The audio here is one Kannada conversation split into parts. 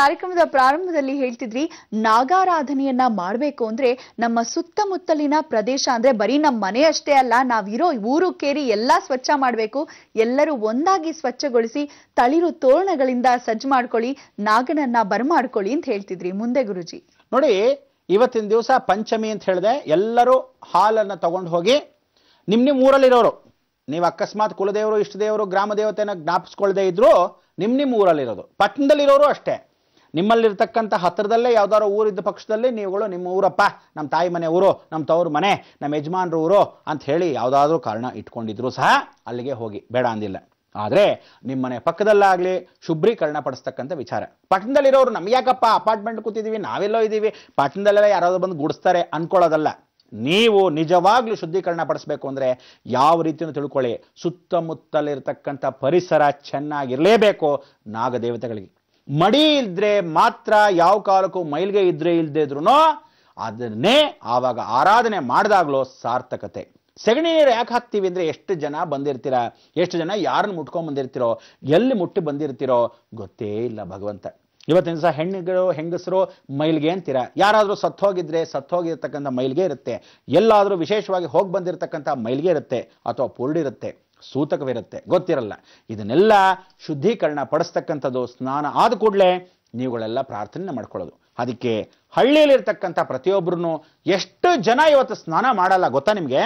ಕಾರ್ಯಕ್ರಮದ ಪ್ರಾರಂಭದಲ್ಲಿ ಹೇಳ್ತಿದ್ರಿ ನಾಗಾರಾಧನೆಯನ್ನ ಮಾಡಬೇಕು ಅಂದ್ರೆ ನಮ್ಮ ಸುತ್ತಮುತ್ತಲಿನ ಪ್ರದೇಶ ಅಂದ್ರೆ ಬರೀ ನಮ್ಮ ಮನೆ ಅಷ್ಟೇ ಅಲ್ಲ, ನಾವಿರೋ ಊರು ಕೇರಿ ಎಲ್ಲಾ ಸ್ವಚ್ಛ ಮಾಡಬೇಕು, ಎಲ್ಲರೂ ಒಂದಾಗಿ ಸ್ವಚ್ಛಗೊಳಿಸಿ ತಳಿರು ತೋರಣಗಳಿಂದ ಸಜ್ಜು ಮಾಡ್ಕೊಳ್ಳಿ, ನಾಗನನ್ನ ಬರಮಾಡ್ಕೊಳ್ಳಿ ಅಂತ ಹೇಳ್ತಿದ್ರಿ. ಮುಂದೆ ಗುರುಜಿ ನೋಡಿ, ಇವತ್ತಿನ ದಿವಸ ಪಂಚಮಿ ಅಂತ ಹೇಳಿದೆ, ಎಲ್ಲರೂ ಹಾಲನ್ನು ತಗೊಂಡು ಹೋಗಿ ನಿಮ್ಮ ಊರಲ್ಲಿರೋರು, ನೀವು ಅಕಸ್ಮಾತ್ ಕುಲದೇವರು ಇಷ್ಟ ದೇವರು ಗ್ರಾಮ ದೇವತೆನ ಜ್ಞಾಪಿಸ್ಕೊಳ್ಳದೆ ಇದ್ರು ನಿಮ್ಮ ಊರಲ್ಲಿರೋದು, ಪಟ್ಟಣದಲ್ಲಿರೋರು ಅಷ್ಟೇ, ನಿಮ್ಮಲ್ಲಿರ್ತಕ್ಕಂಥ ಹತ್ತಿರದಲ್ಲೇ ಯಾವ್ದಾದ್ರು ಊರಿದ್ದ ಪಕ್ಷದಲ್ಲಿ ನೀವುಗಳು ನಿಮ್ಮ ಊರಪ್ಪ, ನಮ್ಮ ತಾಯಿ ಮನೆ ಊರು, ನಮ್ಮ ತವ್ರ ಮನೆ, ನಮ್ಮ ಯಜಮಾನ್ರ ಊರು ಅಂತ ಹೇಳಿ ಯಾವುದಾದ್ರೂ ಕಾರಣ ಇಟ್ಕೊಂಡಿದ್ರು ಸಹ ಅಲ್ಲಿಗೆ ಹೋಗಿ, ಬೇಡ ಅಂದಿಲ್ಲ. ಆದರೆ ನಿಮ್ಮನೆ ಪಕ್ಕದಲ್ಲಾಗಲಿ ಶುಭ್ರೀಕರಣ ಪಡಿಸ್ತಕ್ಕಂಥ ವಿಚಾರ. ಪಟ್ಟಣದಲ್ಲಿರೋರು ನಮ್ಗೆ ಯಾಕಪ್ಪ ಅಪಾರ್ಟ್ಮೆಂಟ್ ಕೂತಿದ್ದೀವಿ, ನಾವೆಲ್ಲೋ ಇದ್ದೀವಿ, ಪಟ್ಟಣದಲ್ಲೆಲ್ಲ ಯಾರಾದ್ರೂ ಬಂದು ಗುಡಿಸ್ತಾರೆ ಅನ್ಕೊಳ್ಳೋದಲ್ಲ. ನೀವು ನಿಜವಾಗ್ಲೂ ಶುದ್ಧೀಕರಣ ಪಡಿಸ್ಬೇಕು ಅಂದರೆ ಯಾವ ರೀತಿಯನ್ನು ತಿಳ್ಕೊಳ್ಳಿ, ಸುತ್ತಮುತ್ತಲಿರ್ತಕ್ಕಂಥ ಪರಿಸರ ಚೆನ್ನಾಗಿರಲೇಬೇಕು. ನಾಗದೇವತೆಗಳಿಗೆ ಮಡಿ ಇದ್ರೆ ಮಾತ್ರ ಯಾವ ಕಾಲಕ್ಕೂ ಮೈಲ್ಗೆ ಇದ್ರೆ ಇಲ್ಲದೆ ಇದ್ರು ಅದನ್ನೇ ಆವಾಗ ಆರಾಧನೆ ಮಾಡಿದಾಗ್ಲೂ ಸಾರ್ಥಕತೆ. ಸಗಣಿ ನೀರು ಯಾಕೆ ಹಾಕ್ತೀವಿ ಅಂದರೆ ಎಷ್ಟು ಜನ ಬಂದಿರ್ತೀರ, ಎಷ್ಟು ಜನ ಯಾರನ್ನು ಮುಟ್ಕೊಂಡ್ ಬಂದಿರ್ತೀರೋ, ಎಲ್ಲಿ ಮುಟ್ಟಿ ಬಂದಿರ್ತೀರೋ ಗೊತ್ತೇ ಇಲ್ಲ ಭಗವಂತ. ಇವತ್ತಿನ ದಿವಸ ಹೆಂಗಸರು ಮೈಲ್ಗೆ ಅಂತೀರ, ಯಾರಾದರೂ ಸತ್ತೋಗಿರ್ತಕ್ಕಂಥ ಮೈಲ್ಗೆ ಇರುತ್ತೆ, ಎಲ್ಲಾದರೂ ವಿಶೇಷವಾಗಿ ಹೋಗಿ ಬಂದಿರತಕ್ಕಂಥ ಮೈಲ್ಗೆ ಇರುತ್ತೆ, ಅಥವಾ ಪುರುಡಿರುತ್ತೆ, ಸೂತಕವಿರುತ್ತೆ, ಗೊತ್ತಿರಲ್ಲ. ಇದನ್ನೆಲ್ಲ ಶುದ್ಧೀಕರಣ ಪಡಿಸ್ತಕ್ಕಂಥದ್ದು ಸ್ನಾನ ಆದ ಕೂಡಲೇ ನೀವುಗಳೆಲ್ಲ ಪ್ರಾರ್ಥನೆ ಮಾಡ್ಕೊಳ್ಳೋದು. ಅದಕ್ಕೆ ಹಳ್ಳಿಯಲ್ಲಿರ್ತಕ್ಕಂಥ ಪ್ರತಿಯೊಬ್ಬರೂ ಎಷ್ಟು ಜನ ಇವತ್ತು ಸ್ನಾನ ಮಾಡಲ್ಲ ಗೊತ್ತಾ ನಿಮಗೆ?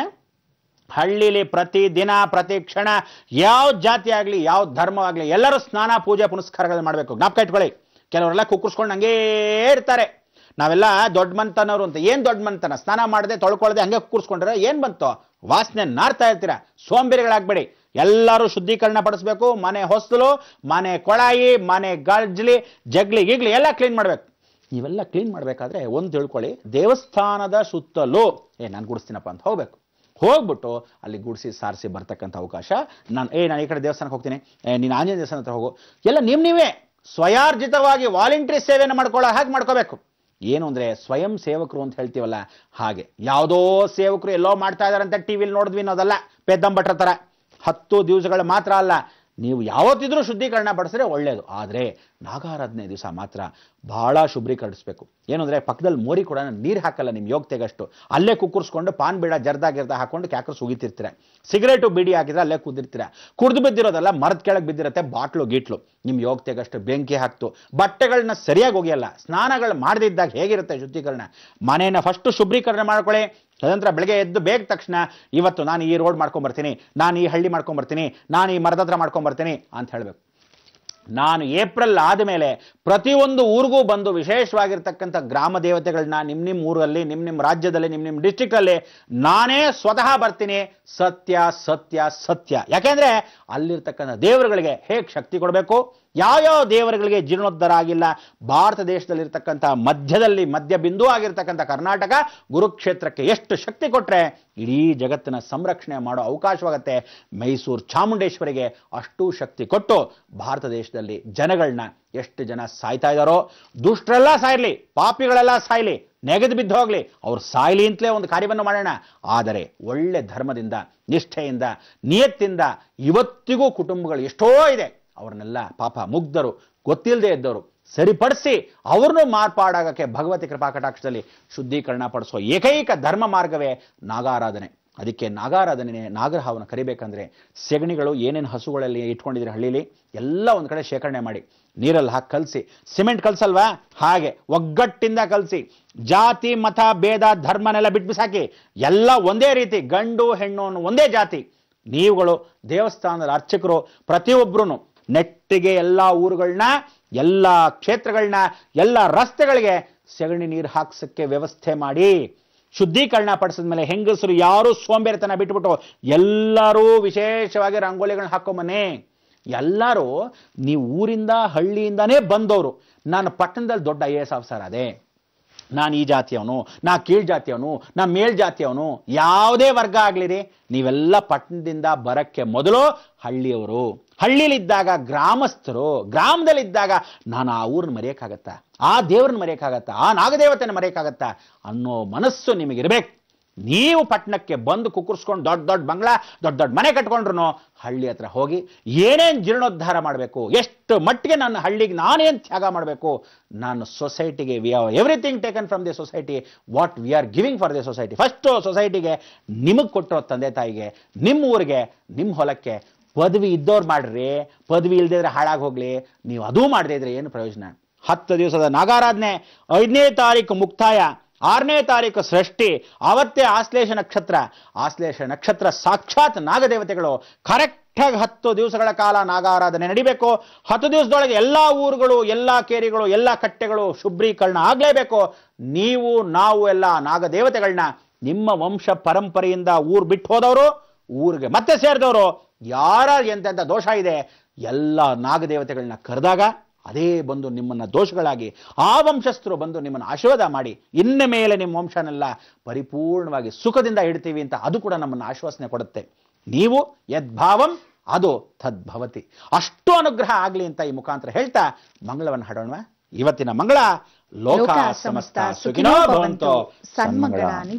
ಹಳ್ಳಿಲಿ ಪ್ರತಿ ದಿನ ಪ್ರತಿ ಕ್ಷಣ ಯಾವ ಜಾತಿ ಆಗಲಿ ಯಾವ ಧರ್ಮವಾಗಲಿ ಎಲ್ಲರೂ ಸ್ನಾನ ಪೂಜೆ ಪುನಸ್ಕಾರಗಳನ್ನ ಮಾಡಬೇಕು. ಜ್ಞಾಪಕ ಇಟ್ಕೊಳ್ಳಿ. ಕೆಲವರೆಲ್ಲ ಕುಕ್ಕರ್ಸ್ಕೊಂಡು ಹಂಗೇ ಇರ್ತಾರೆ, ನಾವೆಲ್ಲ ದೊಡ್ಡ ಮನ್ತನವರು ಅಂತ. ಏನು ದೊಡ್ಡ ಮನ್ತನ? ಸ್ನಾನ ಮಾಡದೆ ತೊಳ್ಕೊಳ್ಳದೆ ಹಂಗೆ ಕುಕ್ಕರ್ಸ್ಕೊಂಡ್ರೆ ಏನು ಬಂತು? ವಾಸನೆ ನಾರ್ತಾ ಇರ್ತೀರ. ಸೋಂಬೇರಿಗಳಾಗಬೇಡಿ, ಎಲ್ಲರೂ ಶುದ್ಧೀಕರಣ ಪಡಿಸ್ಬೇಕು. ಮನೆ ಹೊಸಲು, ಮನೆ ಕೊಳಾಯಿ, ಮನೆ ಜಗ್ಲಿ ಗಿಗ್ಲಿ ಎಲ್ಲ ಕ್ಲೀನ್ ಮಾಡಬೇಕು. ನೀವೆಲ್ಲ ಕ್ಲೀನ್ ಮಾಡಬೇಕಾದ್ರೆ ಒಂದು ತಿಳ್ಕೊಳ್ಳಿ, ದೇವಸ್ಥಾನದ ಸುತ್ತಲೂ ನಾನು ಗುಡಿಸ್ತೀನಪ್ಪ ಅಂತ ಹೋಗ್ಬಿಟ್ಟು ಅಲ್ಲಿ ಗುಡಿಸಿ ಸಾರಿಸಿ ಬರ್ತಕ್ಕಂಥ ಅವಕಾಶ. ನಾನು ಈ ಕಡೆ ದೇವಸ್ಥಾನಕ್ಕೆ ಹೋಗ್ತೀನಿ, ನೀನು ಆಂಜನೇಯ ದೇವಸ್ಥಾನ ಹತ್ರ ಹೋಗು, ಎಲ್ಲ ನೀವೇ ಸ್ವಯಾರ್ಜಿತವಾಗಿ ವಾಲಂಟ್ರಿ ಸೇವೆಯನ್ನು ಮಾಡ್ಕೊಳ್ಳೋ ಹಾಗೆ ಮಾಡ್ಕೋಬೇಕು. ಏನು ಅಂದರೆ ಸ್ವಯಂ ಸೇವಕರು ಅಂತ ಹೇಳ್ತೀವಲ್ಲ ಹಾಗೆ. ಯಾವುದೋ ಸೇವಕರು ಎಲ್ಲೋ ಮಾಡ್ತಾ ಇದಾರಂತ ಟಿವಿಲಿ ನೋಡಿದ್ವಿ ಅನ್ನೋದಲ್ಲ. ಪೆದ್ದಂಬಟ್ರ ಥರ 10 ದಿವಸಗಳು ಮಾತ್ರ ಅಲ್ಲ, ನೀವು ಯಾವತ್ತಿದ್ರೂ ಶುದ್ಧೀಕರಣ ಪಡಿಸಿದ್ರೆ ಒಳ್ಳೆಯದು. ಆದರೆ ನಾಗಾರಾಧನೆ ದಿವಸ ಮಾತ್ರ ಬಹಳ ಶುಭ್ರೀಕರಿಸಬೇಕು. ಏನು ಅಂದರೆ ಪಕ್ಕದಲ್ಲಿ ಮೋರಿ ಕೂಡ ನೀರು ಹಾಕಲ್ಲ, ನಿಮ್ಮ ಯೋಗ್ಯತೆಗಷ್ಟು ಅಲ್ಲೇ ಕುಕ್ಕರ್ಸ್ಕೊಂಡು ಪಾನ್ ಬೀಡ ಜರ್ದ ಹಾಕೊಂಡು ಕ್ಯಾಕರ್ಸ್ ಉಗಿತಿರ್ತೀರ. ಸಿಗರೇಟು ಬಿಡಿ ಹಾಕಿದ್ರೆ ಅಲ್ಲೇ ಕುದಿರ್ತೀರ. ಕುಡಿದು ಬಿದ್ದಿರೋದಲ್ಲ, ಮರದ ಕೆಳಗೆ ಬಿದ್ದಿರುತ್ತೆ, ಬಾಟ್ಲು ಗೀಟ್ಲು ನಿಮ್ಮ ಯೋಗ್ಯತೆಗಷ್ಟು ಬೆಂಕಿ ಹಾಕ್ತು. ಬಟ್ಟೆಗಳನ್ನ ಸರಿಯಾಗಿ ಒಗೆಯಲ್ಲ. ಸ್ನಾನಗಳು ಮಾಡದಿದ್ದಾಗ ಹೇಗಿರುತ್ತೆ ಶುದ್ಧೀಕರಣ? ಮನೇನ ಫಸ್ಟು ಶುಭ್ರೀಕರಣ ಮಾಡ್ಕೊಳ್ಳಿ. ತದನಂತರ ಬೆಳಗ್ಗೆ ಎದ್ದು ಬೇಗ ತಕ್ಷಣ ಇವತ್ತು ನಾನು ಈ ರೋಡ್ ಮಾಡ್ಕೊಂಬರ್ತೀನಿ, ನಾನು ಈ ಹಳ್ಳಿ ಮಾಡ್ಕೊಂಬರ್ತೀನಿ, ನಾನು ಈ ಮರದ ಹತ್ರ ಮಾಡ್ಕೊಂಬರ್ತೀನಿ ಅಂತ ಹೇಳಬೇಕು. ನಾನು ಏಪ್ರಿಲ್ ಆದಮೇಲೆ ಪ್ರತಿಯೊಂದು ಊರಿಗೂ ಬಂದು ವಿಶೇಷವಾಗಿರ್ತಕ್ಕಂಥ ಗ್ರಾಮ ದೇವತೆಗಳನ್ನ ನಿಮ್ಮ ಊರಲ್ಲಿ, ನಿಮ್ಮ ರಾಜ್ಯದಲ್ಲಿ, ನಿಮ್ಮ ಡಿಸ್ಟ್ರಿಕ್ಟಲ್ಲಿ ನಾನೇ ಸ್ವತಃ ಬರ್ತೀನಿ. ಸತ್ಯ ಸತ್ಯ ಸತ್ಯ. ಯಾಕೆಂದ್ರೆ ಅಲ್ಲಿರ್ತಕ್ಕಂಥ ದೇವರುಗಳಿಗೆ ಹೇಗೆ ಶಕ್ತಿ ಕೊಡಬೇಕು, ಯಾವ್ಯಾವ ದೇವರುಗಳಿಗೆ ಜೀರ್ಣೋದ್ಧಾರ ಆಗಿಲ್ಲ. ಭಾರತ ದೇಶದಲ್ಲಿರ್ತಕ್ಕಂಥ ಮಧ್ಯ ಬಿಂದು ಆಗಿರ್ತಕ್ಕಂಥ ಕರ್ನಾಟಕ ಗುರುಕ್ಷೇತ್ರಕ್ಕೆ ಎಷ್ಟು ಶಕ್ತಿ ಕೊಟ್ಟರೆ ಇಡೀ ಜಗತ್ತಿನ ಸಂರಕ್ಷಣೆ ಮಾಡೋ ಅವಕಾಶವಾಗುತ್ತೆ. ಮೈಸೂರು ಚಾಮುಂಡೇಶ್ವರಿಗೆ ಅಷ್ಟು ಶಕ್ತಿ ಕೊಟ್ಟು ಭಾರತ ದೇಶದಲ್ಲಿ ಜನಗಳನ್ನ ಎಷ್ಟು ಜನ ಸಾಯ್ತಾ ಇದ್ದಾರೋ, ದುಷ್ಟರೆಲ್ಲ ಸಾಯ್ಲಿ, ಪಾಪಿಗಳೆಲ್ಲ ಸಾಯ್ಲಿ, ನೆಗೆದು ಬಿದ್ದು ಹೋಗ್ಲಿ, ಅವ್ರು ಸಾಯ್ಲಿ ಅಂತಲೇ ಒಂದು ಕಾರ್ಯವನ್ನು ಮಾಡೋಣ. ಆದರೆ ಒಳ್ಳೆ ಧರ್ಮದಿಂದ, ನಿಷ್ಠೆಯಿಂದ, ನಿಯತ್ತಿಂದ ಇವತ್ತಿಗೂ ಕುಟುಂಬಗಳು ಎಷ್ಟೋ ಇದೆ, ಅವ್ರನ್ನೆಲ್ಲ ಪಾಪ ಮುಗ್ಧರು, ಗೊತ್ತಿಲ್ಲದೆ ಇದ್ದವರು ಸರಿಪಡಿಸಿ ಅವ್ರನ್ನೂ ಮಾರ್ಪಾಡಾಗಕ್ಕೆ ಭಗವತಿ ಕೃಪಾ ಕಟಾಕ್ಷದಲ್ಲಿ ಶುದ್ಧೀಕರಣ ಪಡಿಸೋ ಏಕೈಕ ಧರ್ಮ ಮಾರ್ಗವೇ ನಾಗಾರಾಧನೆ. ಅದಕ್ಕೆ ನಾಗಾರಾಧನೆ, ನಾಗರಹಾವನ್ನು ಕರಿಬೇಕಂದ್ರೆ ಸೆಗಣಿಗಳು ಏನೇನು ಹಸುಗಳಲ್ಲಿ ಇಟ್ಕೊಂಡಿದ್ರೆ ಹಳ್ಳಿಲಿ ಎಲ್ಲ ಒಂದು ಕಡೆ ಶೇಖರಣೆ ಮಾಡಿ ನೀರಲ್ಲಿ ಹಾಕಿ ಕಲಸಿ, ಸಿಮೆಂಟ್ ಕಲಸಲ್ವಾ ಹಾಗೆ ಒಗ್ಗಟ್ಟಿಂದ ಕಲಸಿ, ಜಾತಿ ಮತ ಭೇದ ಧರ್ಮನೆಲ್ಲ ಬಿಟ್ಟು ಬಿಸಾಕಿ ಎಲ್ಲ ಒಂದೇ ರೀತಿ, ಗಂಡು ಹೆಣ್ಣು ಅನ್ನೋ ಒಂದೇ ಜಾತಿ. ನೀವುಗಳು ದೇವಸ್ಥಾನದ ಅರ್ಚಕರು ಪ್ರತಿಯೊಬ್ಬರೂ ನೆಟ್ಟಿಗೆ ಎಲ್ಲ ಊರುಗಳನ್ನ, ಎಲ್ಲ ಕ್ಷೇತ್ರಗಳನ್ನ, ಎಲ್ಲ ರಸ್ತೆಗಳಿಗೆ ಸೆಗಣಿ ನೀರು ಹಾಕ್ಸಕ್ಕೆ ವ್ಯವಸ್ಥೆ ಮಾಡಿ ಶುದ್ಧೀಕರಣ ಪಡಿಸಿದ ಮೇಲೆ ಹೆಂಗಸರು ಯಾರು ಸೋಂಬೇರಿತನ ಬಿಟ್ಬಿಟ್ಟು ಎಲ್ಲರೂ ವಿಶೇಷವಾಗಿ ರಂಗೋಲಿಗಳನ್ನ ಹಾಕೊಂಬನ್ನಿ. ಎಲ್ಲರೂ ನೀವು ಊರಿಂದ ಹಳ್ಳಿಯಿಂದಾನೇ ಬಂದವರು. ನಾನು ಪಟ್ಟಣದಲ್ಲಿ ದೊಡ್ಡ IAS ಆಫೀಸರ್ ಅದೇ, ನಾನು ಈ ಜಾತಿಯವನು, ನಾ ಕೀಳ್ ಜಾತಿಯವನು, ನಾ ಮೇಲ್ ಜಾತಿಯವನು, ಯಾವುದೇ ವರ್ಗ ಆಗ್ಲಿರಿ, ನೀವೆಲ್ಲ ಪಟ್ಟಣದಿಂದ ಬರಕ್ಕೆ ಮೊದಲು ಹಳ್ಳಿಯವರು. ಹಳ್ಳಿಲಿದ್ದಾಗ ಗ್ರಾಮಸ್ಥರು, ಗ್ರಾಮದಲ್ಲಿದ್ದಾಗ ನಾನು ಆ ಊರನ್ನ ಮರೆಯಕ್ಕಾಗತ್ತಾ, ಆ ದೇವ್ರನ್ನ ಮರೆಯಕ್ಕಾಗತ್ತಾ, ಆ ನಾಗದೇವತೆನ ಮರೆಯಕ್ಕಾಗತ್ತಾ ಅನ್ನೋ ಮನಸ್ಸು ನಿಮಗಿರ್ಬೇಕು. ನೀವು ಪಟ್ಟಣಕ್ಕೆ ಬಂದು ಕುಕ್ಕರ್ಸ್ಕೊಂಡು ದೊಡ್ಡ ದೊಡ್ಡ ಬಂಗ್ಲಾ ದೊಡ್ಡ ದೊಡ್ಡ ಮನೆ ಕಟ್ಕೊಂಡ್ರು ಹಳ್ಳಿ ಹತ್ರ ಹೋಗಿ ಏನೇನು ಜೀರ್ಣೋದ್ಧಾರ ಮಾಡಬೇಕು, ಎಷ್ಟು ಮಟ್ಟಿಗೆ ನನ್ನ ಹಳ್ಳಿಗೆ ನಾನೇನು ತ್ಯಾಗ ಮಾಡಬೇಕು, ನಾನು ಸೊಸೈಟಿಗೆ we are everything taken from the society, what we are giving for the society. First ಸೊಸೈಟಿಗೆ ನಿಮಗೆ ಕೊಟ್ಟಿರೋ ತಂದೆ ತಾಯಿಗೆ, ನಿಮ್ಮ ಊರಿಗೆ, ನಿಮ್ಮ ಹೊಲಕ್ಕೆ ಪದವಿ ಇದ್ದವ್ರು ಮಾಡ್ರಿ, ಪದವಿ ಇಲ್ದಿದ್ರೆ ಹಾಳಾಗಿ ಹೋಗ್ಲಿ. ನೀವು ಅದೂ ಮಾಡದೇ ಇದ್ರೆ ಏನು ಪ್ರಯೋಜನ? 10 ದಿವಸದ ನಾಗಾರಾಧನೆ, 5ನೇ ತಾರೀಕು ಮುಕ್ತಾಯ, 6ನೇ ತಾರೀಕು ಸೃಷ್ಟಿ, ಆವತ್ತೇ ಆಶ್ಲೇಷ ನಕ್ಷತ್ರ. ಆಶ್ಲೇಷ ನಕ್ಷತ್ರ ಸಾಕ್ಷಾತ್ ನಾಗದೇವತೆಗಳು. ಕರೆಕ್ಟಾಗಿ 10 ದಿವಸಗಳ ಕಾಲ ನಾಗಾರಾಧನೆ ನಡಿಬೇಕು. 10 ದಿವಸದೊಳಗೆ ಎಲ್ಲ ಊರುಗಳು, ಎಲ್ಲ ಕೇರಿಗಳು, ಎಲ್ಲ ಕಟ್ಟೆಗಳು ಶುಭ್ರೀಕರಣ ಆಗಲೇಬೇಕು. ನೀವು ನಾವು ಎಲ್ಲ ನಾಗದೇವತೆಗಳನ್ನ, ನಿಮ್ಮ ವಂಶ ಪರಂಪರೆಯಿಂದ ಊರು ಬಿಟ್ಟು ಹೋದವರು, ಊರಿಗೆ ಮತ್ತೆ ಸೇರಿದವರು, ಯಾರ ಎಂತೆಂಥ ದೋಷ ಇದೆ ಎಲ್ಲ ನಾಗದೇವತೆಗಳನ್ನ ಕರೆದಾಗ ಅದೇ ಬಂದು ನಿಮ್ಮನ್ನ ದೋಷಗಳಾಗಿ ಆ ವಂಶಸ್ಥರು ಬಂದು ನಿಮ್ಮನ್ನು ಆಶೀರ್ವಾದ ಮಾಡಿ ಇನ್ನು ಮೇಲೆ ನಿಮ್ಮ ವಂಶನೆಲ್ಲ ಪರಿಪೂರ್ಣವಾಗಿ ಸುಖದಿಂದ ಇಡ್ತೀವಿ ಅಂತ ಅದು ಕೂಡ ನಮ್ಮನ್ನು ಆಶ್ವಾಸನೆ ಕೊಡುತ್ತೆ. ನೀವು ಯದ್ಭಾವಂ ಅದು ತದ್ಭವತಿ. ಅಷ್ಟು ಅನುಗ್ರಹ ಆಗಲಿ ಅಂತ ಈ ಮುಖಾಂತರ ಹೇಳ್ತಾ ಮಂಗಳವನ್ನು ಹಾಡೋಣ. ಇವತ್ತಿನ ಮಂಗಳ ಲೋಕ ಸಮಸ್ತ ಸುಖಿನೋ ಭವಂತು. ಸನ್ಮಂಗಳಾನಿ.